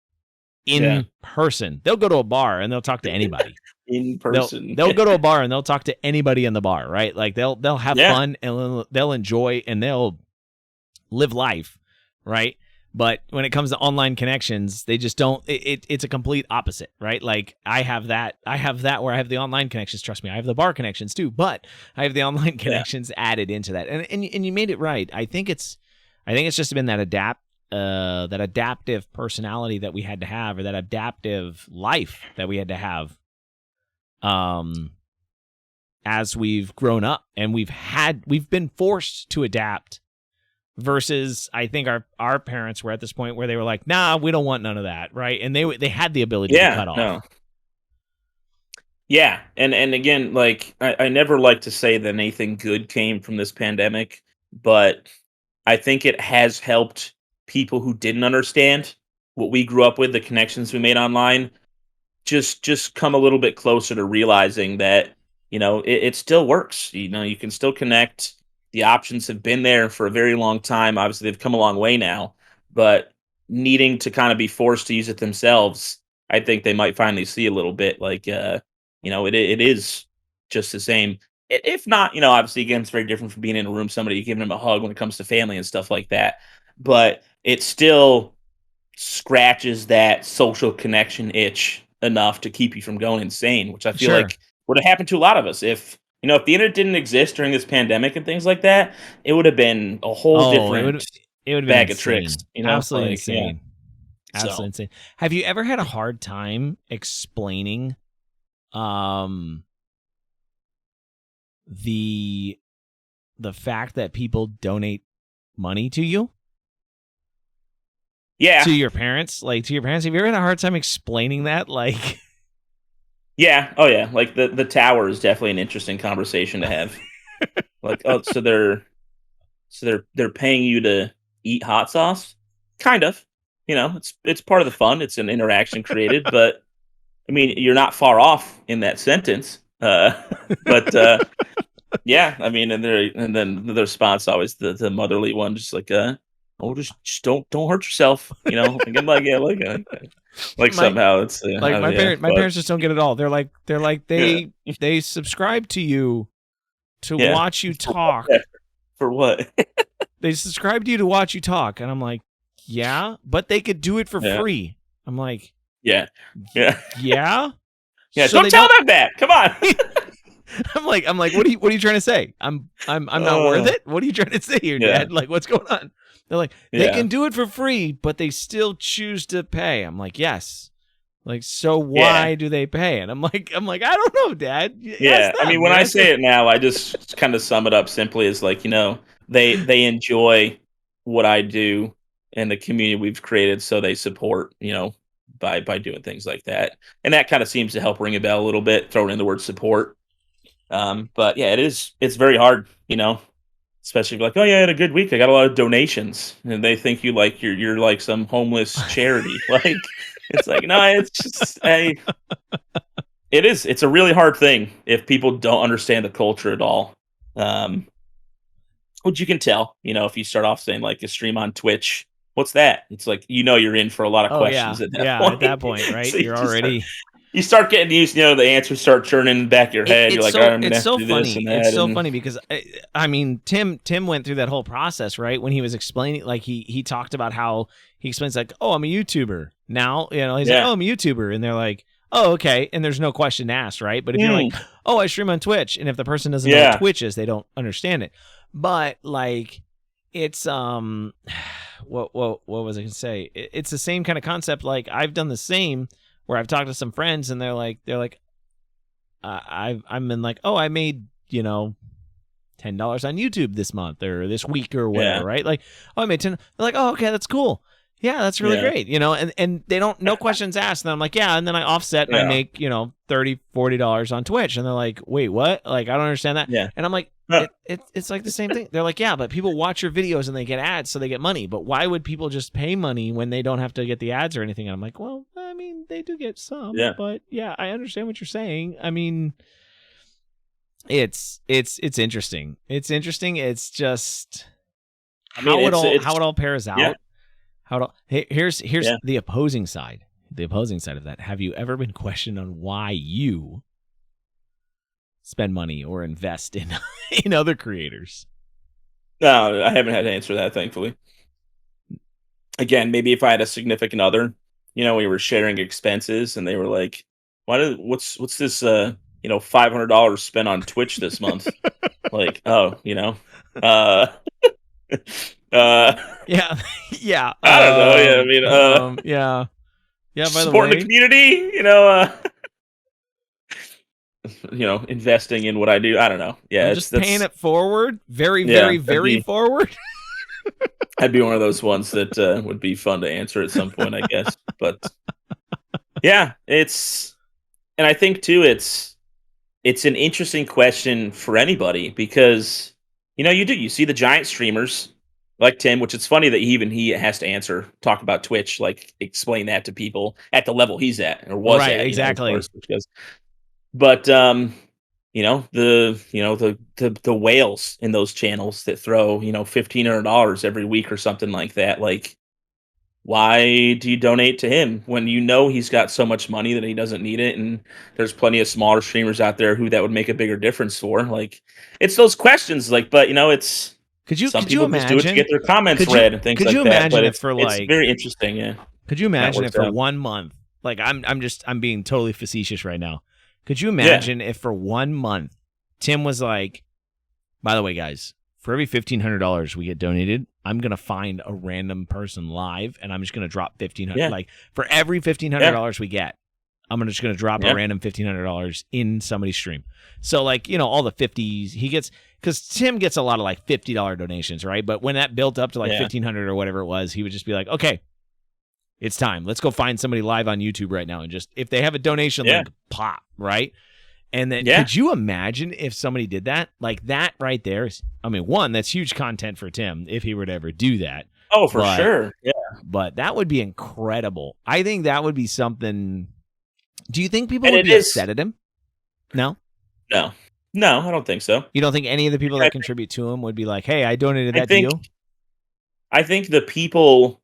in person. They'll go to a bar and they'll talk to anybody. In person. They'll go to a bar and they'll talk to anybody in the bar, right? Like they'll have fun, and they'll enjoy, and they'll live life, right? But when it comes to online connections, they just don't. It's a complete opposite, right? Like I have that where I have the online connections. Trust me, I have the bar connections too, but I have the online connections added into that. And you made it right. I think it's just been that adaptive personality that we had to have, or that adaptive life that we had to have, as we've grown up, and we've been forced to adapt. Versus, I think our parents were at this point where they were like, nah, we don't want none of that, right? And they had the ability to cut off. No. Yeah, and again, like, I never like to say that anything good came from this pandemic, but I think it has helped people who didn't understand what we grew up with, the connections we made online, just come a little bit closer to realizing that, you know, it still works. You know, you can still connect. The options have been there for a very long time. Obviously, they've come a long way now, but needing to kind of be forced to use it themselves, I think they might finally see a little bit like, you know, it is just the same. If not, you know, obviously, again, it's very different from being in a room, somebody giving them a hug when it comes to family and stuff like that. But it still scratches that social connection itch enough to keep you from going insane, which I feel like would have happened to a lot of us if, you know, if the internet didn't exist during this pandemic and things like that, it would have been a whole different bag of tricks. You know, absolutely insane. Yeah. Absolutely insane. Have you ever had a hard time explaining the fact that people donate money to you? Yeah. To your parents? Like, to your parents? Have you ever had a hard time explaining that? Like... Yeah. Oh, yeah. Like the tower is definitely an interesting conversation to have. Like, oh, so they're paying you to eat hot sauce? Kind of. You know, it's part of the fun. It's an interaction created, but I mean, you're not far off in that sentence. But yeah, I mean, and then the response always the motherly one, just like, oh, just don't hurt yourself. You know, like, I'm like, yeah, like somehow it's like my parents just don't get it all. They're like they subscribe to you to watch you talk. For what? They subscribe to you to watch you talk, and I'm like, yeah, but they could do it for free. I'm like, Yeah. Yeah. yeah. Yeah. So Don't they tell don't. them that. Come on. I'm like, what are you trying to say? I'm not worth Oh, it. What are you trying to say here, yeah. Dad? Like, what's going on? They're like, they Yeah. can do it for free, but they still choose to pay. I'm like, yes. Like, so Yeah. why do they pay? And I'm like, I don't know, Dad. Ask Yeah. I mean, them. when I Ask them. say it now, I just kind of sum it up simply as like, they enjoy what I do and the community we've created, so they support, by doing things like that. And that kind of seems to help ring a bell a little bit, throwing in the word support. But yeah, it's very hard, especially if you're like, oh yeah, I had a good week. I got a lot of donations, and they think you're like some homeless charity. Like it's like no, it's just it's a really hard thing if people don't understand the culture at all. Um, which you can tell, if you start off saying like a stream on Twitch, what's that? It's like you're in for a lot of Oh yeah, questions at that yeah. At point. that point, right? So you You're just start already. you start getting used, the answers start churning in the back of your It, head. You're it's like, "Oh, so I'm gonna it's have to so do this funny. and It's that, so and funny because I mean Tim went through that whole process, right? When he was explaining, like he talked about how he explains like, oh, I'm a YouTuber now. He's like, yeah. oh, I'm a YouTuber, and they're like, oh, okay, and there's no question asked, right? But if you're like, Mm, oh, I stream on Twitch, and if the person doesn't know what yeah. Twitch is, they don't understand it. But like, it's what was I gonna say? It's the same kind of concept. Like I've done the same where I've talked to some friends, and they're like I'm in like, oh, I made $10 on YouTube this month or this week or whatever, Yeah. right? Like, oh, I made 10. They're like, oh, okay, that's cool. Yeah, that's really Yeah. great, and they don't, no questions asked. And I'm like, yeah, and then I offset and I Yeah. make $30-$40 on Twitch, and they're like, wait, what? Like, I don't understand that. Yeah. And I'm like, Huh. it's like the same thing. They're like, yeah, but people watch your videos and they get ads, so they get money. But why would people just pay money when they don't have to get the ads or anything? And I'm like, well, I mean, they do get some, Yeah. but yeah, I understand what you're saying. I mean, it's interesting. It's interesting. It's just I mean, how it all pairs yeah. out. Here's Yeah. the opposing side. The opposing side of that. Have you ever been questioned on why you spend money or invest in in other creators? No, I haven't had to answer that, thankfully. Again, maybe if I had a significant other, we were sharing expenses and they were like, what's this $500 spent on Twitch this month? Like, oh, uh uh Yeah, yeah. I don't know. Yeah, I mean, Yeah, yeah. By the supporting the way, community, investing in what I do. I don't know. Yeah, I'm it's just paying that's it forward, very, yeah, very, very forward. that'd be one of those ones that would be fun to answer at some point, I guess. But yeah, and I think too, it's an interesting question for anybody because you see the giant streamers like Tim, which it's funny that he has to talk about Twitch, like explain that to people at the level he's at or was Right, at, as far exactly. as Twitch goes. But the whales in those channels that throw $1,500 every week or something like that, like why do you donate to him when he's got so much money that he doesn't need it? And there's plenty of smaller streamers out there who that would make a bigger difference for. Like, it's those questions, like, but it's some Could you people just do it to imagine? get their comments Could you read and things could you like that. But imagine if it's for it's like very interesting, yeah. could you That imagine if works for out. 1 month, like I'm being totally facetious right now. Could you Yeah, imagine if for 1 month Tim was like, by the way, guys, for every $1,500 we get donated, I'm gonna find a random person live, and I'm just gonna drop 1,500. yeah, Like for every yeah, $1,500 we get, just gonna drop a yeah, random $1,500 in somebody's stream. So like all the 50s he gets, because Tim gets a lot of like $50 donations, right? But when that built up to like yeah, 1,500 or whatever it was, he would just be like, okay, it's time. Let's go find somebody live on YouTube right now, and just if they have a donation yeah, link, pop, right? And then yeah. could you imagine if somebody did that? Like that right there is, I mean, one, that's huge content for Tim if he were to ever do that. Oh, for But sure. Yeah. but that would be incredible. I think that would be something. Do you think people And would it be is upset at him? No? no. No, I don't think so. You don't think any of the people I that contribute to him would be like, "Hey, I donated I that to think you"? I think the people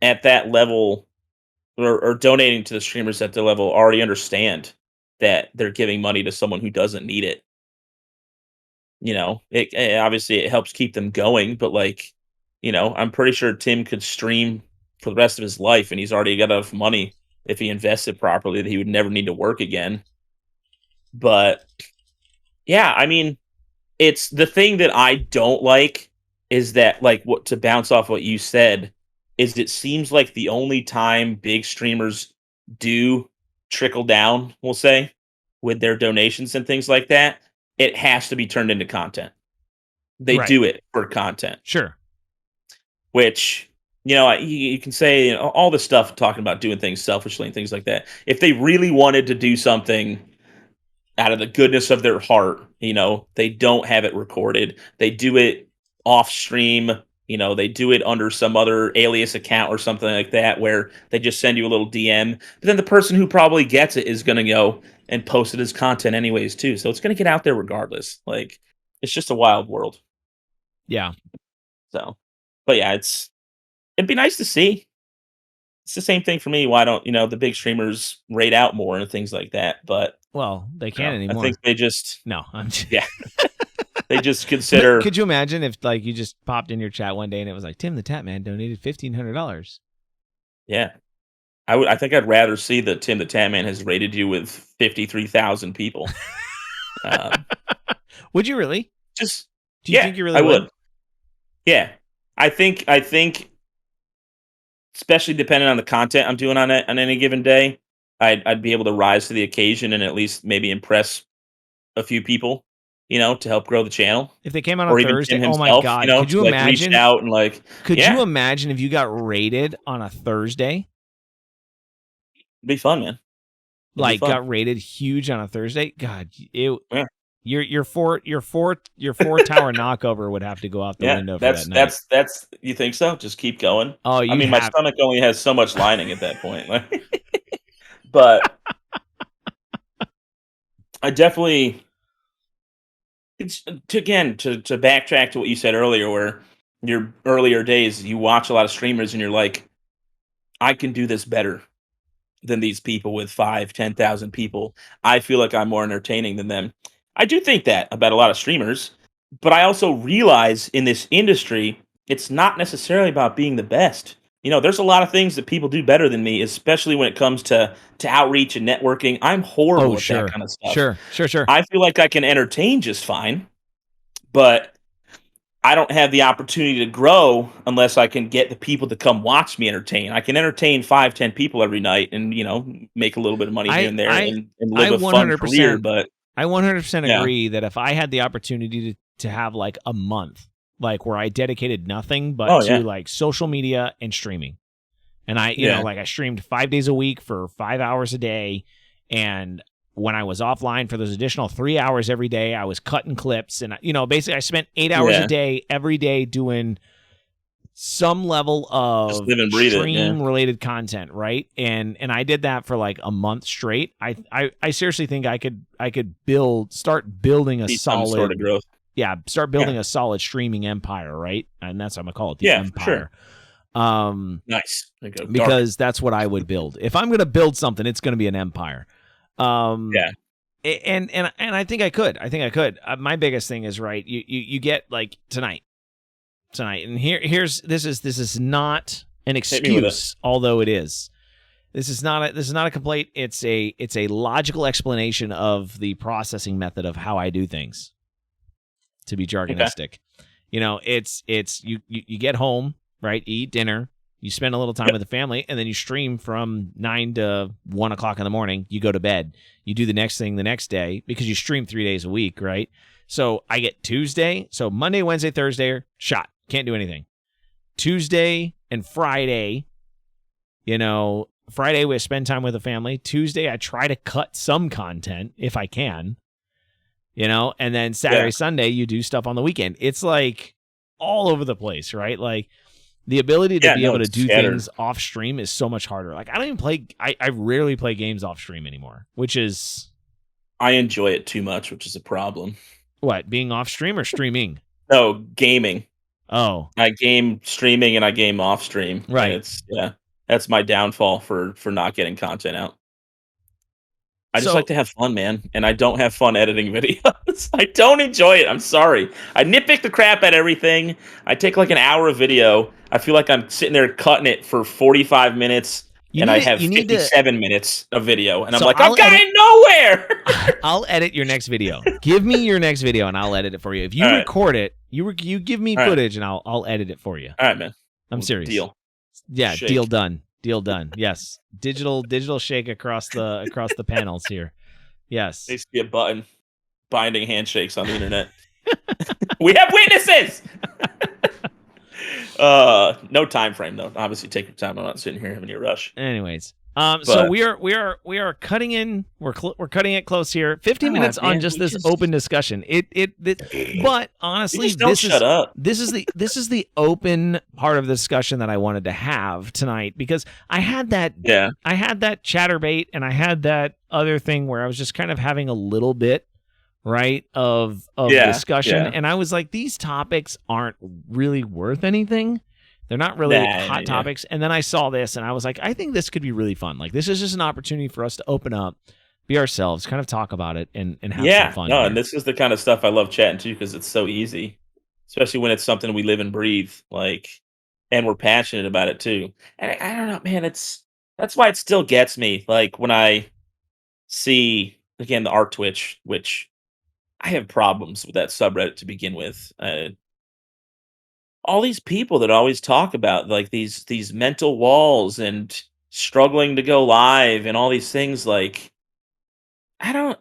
at that level or donating to the streamers at the level already understand that they're giving money to someone who doesn't need it. Obviously it helps keep them going, but like, I'm pretty sure Tim could stream for the rest of his life, and he's already got enough money if he invested properly that he would never need to work again. But yeah, I mean, it's the thing that I don't like is that, like, what to bounce off what you said, is it seems like the only time big streamers do trickle down, we'll say, with their donations and things like that, it has to be turned into content. They Right. do it for content, Sure. which, you can say, all this stuff talking about doing things selfishly and things like that. If they really wanted to do something out of the goodness of their heart, they don't have it recorded. They do it off stream. They do it under some other alias account or something like that, where they just send you a little DM. But then the person who probably gets it is going to go and post it as content anyways too. So it's going to get out there regardless. Like, it's just a wild world. Yeah. So, but yeah, it'd be nice to see. It's the same thing for me. Why don't the big streamers rate out more and things like that? But Well, they can't I anymore. think they just No, I'm just, yeah. They just But consider. could you imagine if like you just popped in your chat one day and it was like Tim the Tap Man donated $1,500? Yeah, I think I'd rather see that Tim the Tatman has rated you with 53,000 people. Um, Would you really? just Do you yeah, think you really I would? would. Yeah, I think, especially depending on the content I'm doing on any given day, I'd be able to rise to the occasion and at least maybe impress a few people, to help grow the channel, If they came out on or even Thursday, Tim oh my himself, God. Could to you like reach imagine? out and like, Could you yeah, imagine if you got rated on a Thursday? it'd be fun, man. It'd be Like fun. got rated huge on a Thursday? God, it Yeah. your four tower knockover would have to go out the Yeah, window for that's that night. that's you think so? Just keep going? Oh, I you'd mean, my have stomach only has so much lining at that point, like, but I definitely it's to backtrack to what you said earlier, where your earlier days, you watch a lot of streamers and you're like, "I can do this better than these people with 5, 10,000 people. I feel like I'm more entertaining than them." I do think that about a lot of streamers, but I also realize in this industry, it's not necessarily about being the best. There's a lot of things that people do better than me, especially when it comes to outreach and networking. I'm Oh, horrible at that sure. kind of stuff. Sure. Sure, sure. I feel like I can entertain just fine, but I don't have the opportunity to grow unless I can get the people to come watch me entertain. I can entertain 5, 10 people every night and, make a little bit of money here I and there I and I live a fun career, 100% but I 100% yeah. agree that if I had the opportunity to have like a month, like where I dedicated nothing but Oh, to yeah. like social media and streaming, and Yeah. like I streamed 5 days a week for 5 hours a day, and when I was offline for those additional 3 hours every day, I was cutting clips, and basically I spent 8 hours a Yeah. day every day doing some level Just of live and breathe it, yeah. stream related content, right? And I did that for like a month straight. I seriously think I could start building a See some sort of solid growth. start building a solid streaming empire, right? And that's what I'm gonna call it, the Yeah, for sure. empire. Nice. There you go. Dark. Because that's what I would build. If I'm gonna build something, it's gonna be an empire. Yeah. And I think I could. My biggest thing is, right, you get like tonight, and this is not an Hit me with it. excuse, although it is. This is not a complaint. It's a logical explanation of the processing method of how I do things. To be jargonistic, it's you get home, right? You eat dinner, you spend a little time Yep. with the family, and then you stream from 9 to 1 o'clock in the morning. You go to bed. You do the next thing the next day because you stream 3 days a week, right? So I get Tuesday. So Monday, Wednesday, Thursday, shot. Can't do anything. Tuesday and Friday, Friday we spend time with the family. Tuesday I try to cut some content if I can, and then Saturday, Yeah. Sunday you do stuff on the weekend. It's like all over the place, right? Like the ability to Yeah, be no, able to it's do scattered. things off stream is so much harder. Like I don't even play. I rarely play games off stream anymore, which is I enjoy it too much, which is a problem. what, being off stream or streaming? No, gaming. Oh, I game streaming and I game off stream. and right. That's my downfall for not getting content out. I just So- like to have fun, man, and I don't have fun editing videos. I don't enjoy it. I'm sorry. I nitpick the crap at everything. I take like an hour of video. I feel like I'm sitting there cutting it for 45 minutes. And I have 57 minutes of video, and I'm like, I'm going nowhere. I'll edit your next video. Give me your next video, and I'll edit it for you. If you record it, you give me footage, and I'll edit it for you. All right, man. I'm serious. Deal. Yeah, shake. Deal done. Deal done. Yes, digital shake across the panels here. Yes. There needs to be a button binding handshakes on the internet. We have witnesses. No time frame though. Obviously, take your time. I'm not sitting here having a rush. Anyways, so we are cutting in. We're cutting it close here. 15 minutes on just this open discussion. But honestly, this is the open part of the discussion that I wanted to have tonight, because I had that chatterbait, and I had that other thing where I was just kind of having a little bit of discussion, and I was like, these topics aren't really worth anything. They're not really hot topics. And then I saw this, and I was like, I think this could be really fun. Like, this is just an opportunity for us to open up, be ourselves, kind of talk about it, and have some fun. No, and this is the kind of stuff I love chatting to, because it's so easy, especially when it's something we live and breathe, like, and we're passionate about it too. And I don't know, man, that's why it still gets me. Like, when I see, again, the art Twitch, which I have problems with that subreddit to begin with. All these people that always talk about like these mental walls and struggling to go live and all these things, like, I don't.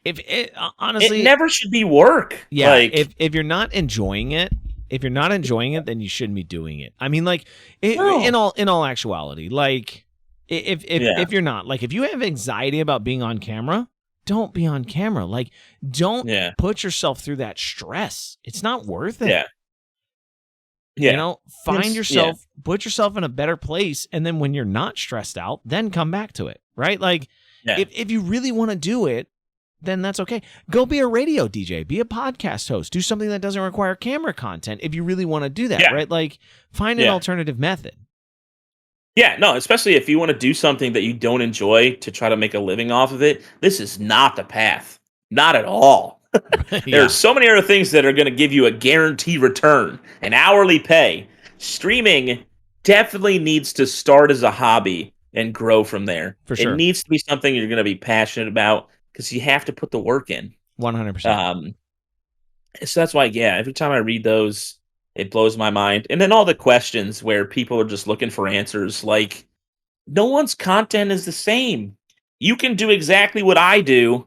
If it honestly, it never should be work. Yeah, like, if you're not enjoying it, then you shouldn't be doing it. I mean, like, in all actuality, like, if you're not, like, if you have anxiety about being on camera, don't be on camera. Like, don't put yourself through that stress. It's not worth it. Yeah. You know, find yourself, put yourself in a better place, and then when you're not stressed out, then come back to it, right? Like, if you really want to do it, then that's okay. Go be a radio DJ, be a podcast host, do something that doesn't require camera content if you really want to do that, right? Like, find an alternative method. Yeah, no, especially if you want to do something that you don't enjoy to try to make a living off of it, this is not the path. Not at all. There's so many other things that are going to give you a guaranteed return, an hourly pay. Streaming definitely needs to start as a hobby and grow from there. For sure. It needs to be something you're going to be passionate about, because you have to put the work in. 100%. So that's why, every time I read those, it blows my mind. And then all the questions where people are just looking for answers, like, no one's content is the same. You can do exactly what I do,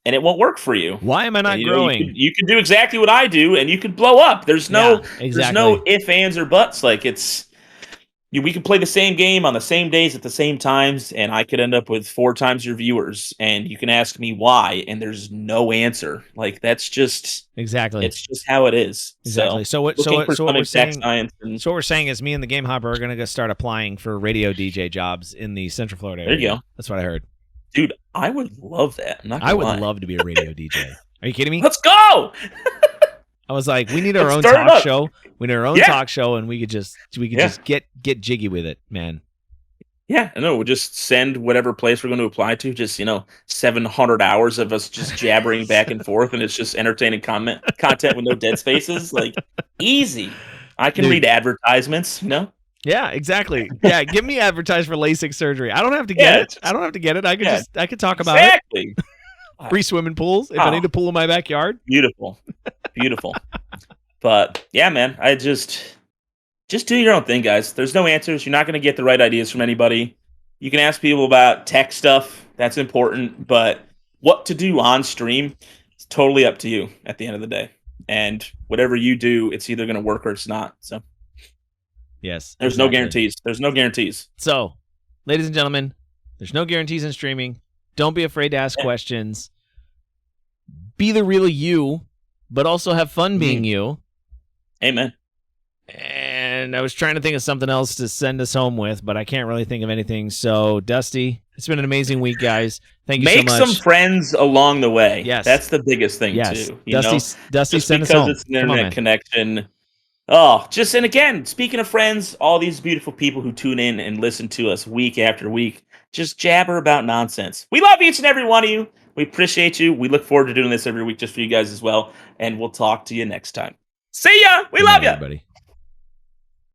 and it won't work for you. Why am I not growing? You can do exactly what I do, and you could blow up. There's no if, ands, or buts. Like, we could play the same game on the same days at the same times, and I could end up with 4 times your viewers, and you can ask me why, and there's no answer. Like, that's just it's just how it is. Exactly. So what we're saying is, me and the Game Hopper are going to go start applying for radio DJ jobs in the Central Florida area. There you go. That's what I heard. Dude, I would love that. I would love to be a radio DJ. Are you kidding me? Let's go. I was like, we need our own talk show. We need our own talk show, and we could just get jiggy with it, man. Yeah, I know. We'll just send whatever place we're going to apply to. Just 700 hours of us just jabbering back and forth, and it's just entertaining content with no dead spaces. Like, easy. I can read advertisements. Yeah, exactly. Yeah, give me advertise for LASIK surgery. I don't have to get it. I don't have to get it. I could talk about it. Free swimming pools if I need a pool in my backyard. Beautiful. But yeah, man, I just do your own thing, guys. There's no answers. You're not going to get the right ideas from anybody. You can ask people about tech stuff. That's important. But what to do on stream is totally up to you at the end of the day. And whatever you do, it's either going to work or it's not. So. Yes. There's no guarantees. So, ladies and gentlemen, there's no guarantees in streaming. Don't be afraid to ask questions. Be the real you, but also have fun being you. Amen. And I was trying to think of something else to send us home with, but I can't really think of anything. So, Dusty, it's been an amazing week, guys. Thank you so much. Make some friends along the way. Yes. That's the biggest thing, too. Dusty, send us home. Because it's an internet connection. Oh, and again, speaking of friends, all these beautiful people who tune in and listen to us week after week, just jabber about nonsense. We love each and every one of you. We appreciate you. We look forward to doing this every week just for you guys as well. And we'll talk to you next time. See ya. We love you. Everybody.